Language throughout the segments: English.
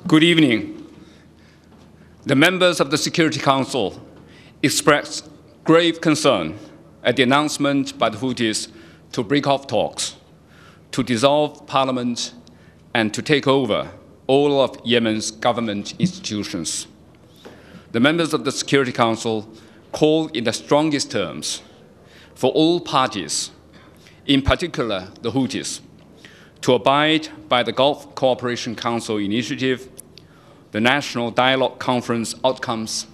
Good evening. The members of the Security Council expressed grave concern at the announcement by the Houthis to break off talks, to dissolve parliament, and to take over all of Yemen's government institutions. The members of the Security Council called in the strongest terms for all parties, in particular the Houthis, to abide by the Gulf Cooperation Council initiative, the National Dialogue Conference outcomes,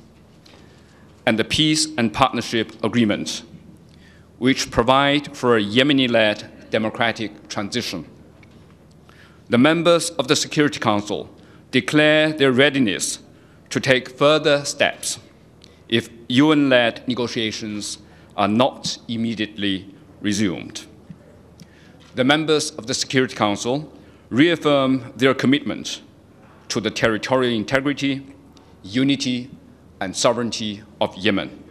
and the Peace and Partnership Agreement, which provide for a Yemeni-led democratic transition. The members of the Security Council declare their readiness to take further steps if UN-led negotiations are not immediately resumed. The members of the Security Council reaffirm their commitment to the territorial integrity, unity, and sovereignty of Yemen.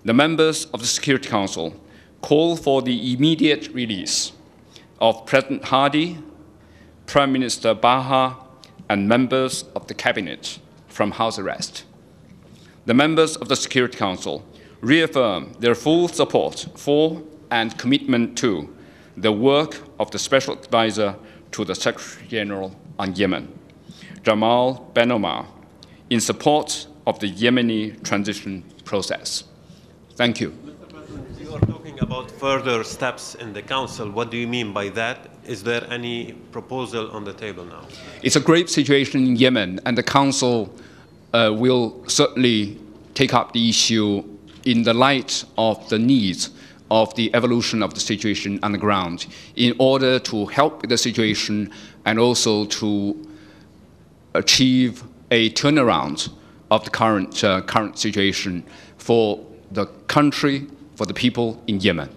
The members of the Security Council call for the immediate release of President Hadi, Prime Minister Baha, and members of the Cabinet from house arrest. The members of the Security Council reaffirm their full support for and commitment to the work of the Special Advisor to the Secretary General on Yemen, Jamal Ben Omar, in support of the Yemeni transition process. Thank you. Mr. President, you are talking about further steps in the Council. What do you mean by that? Is there any proposal on the table now? It's a grave situation in Yemen, and the Council will certainly take up the issue in the light of the needs of the evolution of the situation on the ground in order to help the situation and also to achieve a turnaround of the current situation for the country, for the people in Yemen.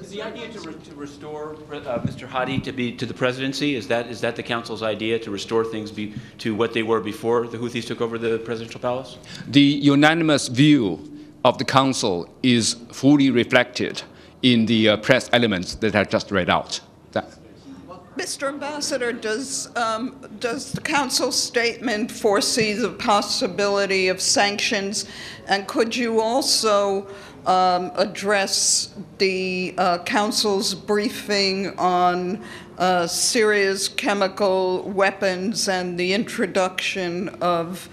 Is the idea to restore Mr. Hadi to the presidency? Is that the Council's idea, to restore things to what they were before the Houthis took over the presidential palace? The unanimous view of the Council is fully reflected in the press elements that I just read out. Mr. Ambassador, does the Council's statement foresee the possibility of sanctions? And could you also address the Council's briefing on Syria's chemical weapons and the introduction of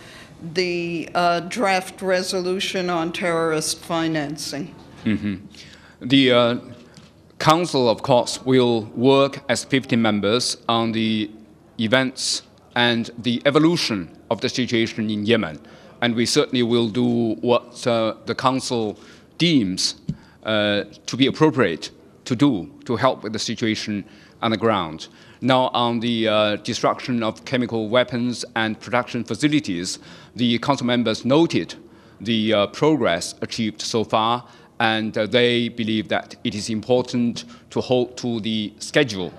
the draft resolution on terrorist financing? Mm-hmm. The Council, of course, will work as 15 members on the events and the evolution of the situation in Yemen. And we certainly will do what the Council deems to be appropriate to do to help with the situation on the ground. Now, on the destruction of chemical weapons and production facilities, the Council members noted the progress achieved so far, and they believe that it is important to hold to the schedule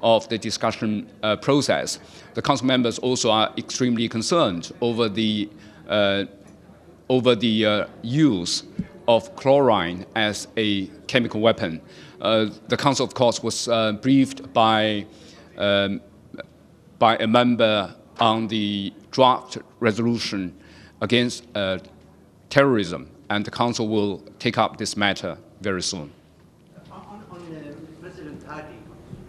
of the discussion process. The Council members also are extremely concerned over the use of chlorine as a chemical weapon. The Council, of course, was briefed by a member on the draft resolution against terrorism, and the Council will take up this matter very soon. On President Hadi,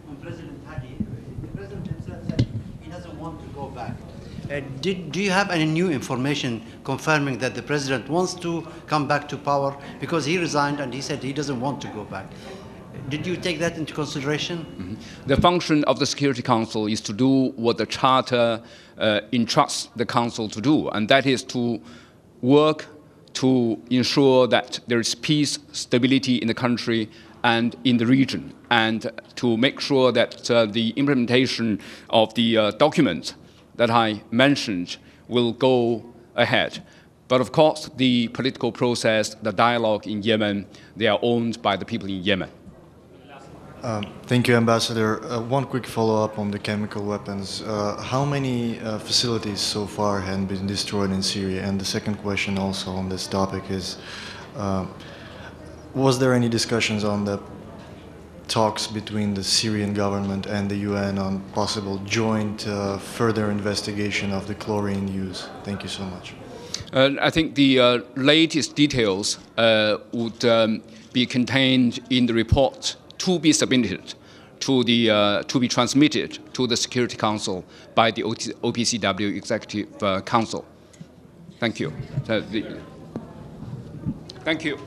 the President himself said he doesn't want to go back. Do you have any new information confirming that the President wants to come back to power? Because he resigned and he said he doesn't want to go back. Did you take that into consideration? Mm-hmm. The function of the Security Council is to do what the Charter entrusts the Council to do, and that is to work to ensure that there is peace, stability in the country and in the region, and to make sure that the implementation of the document that I mentioned will go ahead. But of course, the political process, the dialogue in Yemen, they are owned by the people in Yemen. Thank you, Ambassador. One quick follow-up on the chemical weapons. How many facilities so far have been destroyed in Syria? And the second question also on this topic is, was there any discussions on the talks between the Syrian government and the UN on possible joint further investigation of the chlorine use? Thank you so much. I think the latest details would be contained in the report to be submitted to be transmitted to the Security Council by the OPCW Executive Council. Thank you. Thank you.